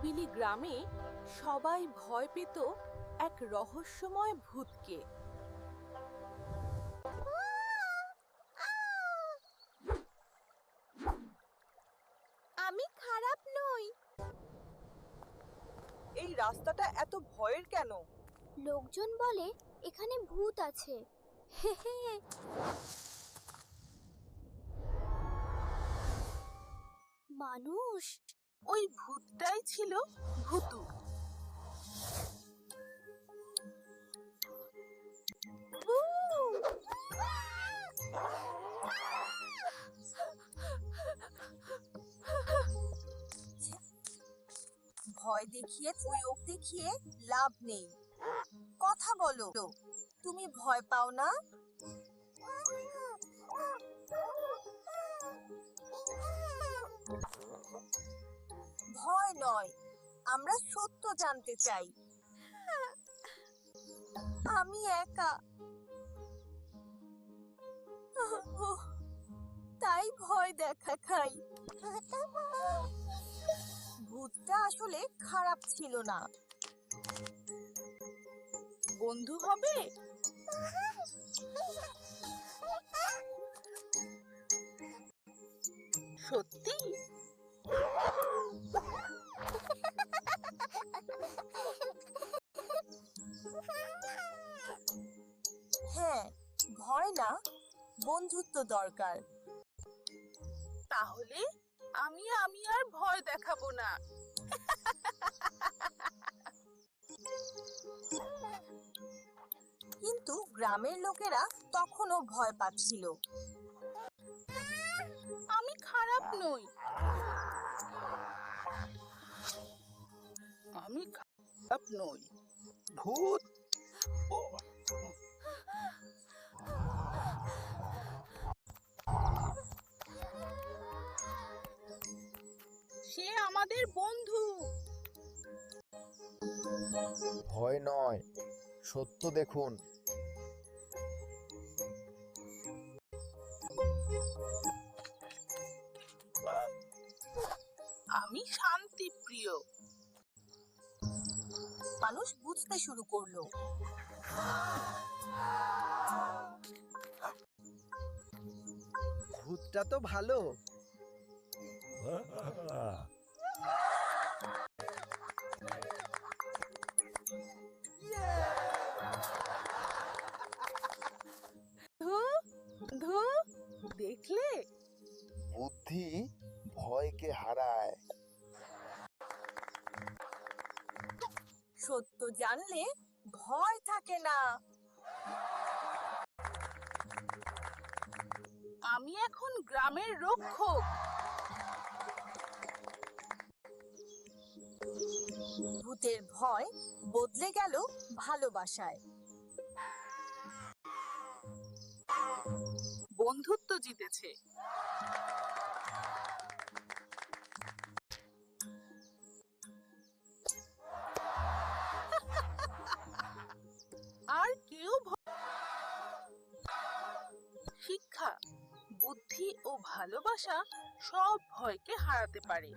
নিরিবিলি গ্রামে সবাই ভয় পেত এক রহস্যময় ভূতকে। আমি খারাপ নই। এই রাস্তাটা এত ভয়ের কেন? লোকজন বলে এখানে ভূত আছে। মানুষ, ওই ভূতটাই ছিল ভূতু। ভয় দেখিয়ে প্রয়োগ দেখিয়ে লাভ নেই। কথা বলো, তুমি ভয় পাও না? ভয় নয়, আমরা সত্য জানতে চাই। আমি একা, তাই ভয় দেখা খাই। ভূতটা আসলে খারাপ ছিল না। বন্ধু হবে? সত্যি? হ্যাঁ, ভয় না, বন্ধুত্ব দরকার। তাহলে আমি আর ভয় দেখাবো না। কিন্তু গ্রামের লোকেরা তখনও ভয় পাচ্ছিল। আমি খারাপ নই। আমি খারাপ নই। ভূত। সে আমাদের বন্ধু। ভয় নয়, সত্য দেখুন। আমি শান্তি প্রিয়। মানুষ বুঝতে শুরু করলো। ভূতটা তো ভালো। ধু, দেখলে? বুদ্ধি ভয়কে হারায়। সত্য জানলে ভয় থাকে না। আমি এখন গ্রামের রক্ষক। ভূতের ভয় বদলে গেল ভালোবাসায়। বন্ধুত্ব জিতেছে। আর কেউ শিক্ষা, বুদ্ধি ও ভালোবাসা সব ভয়কে হারাতে পারে।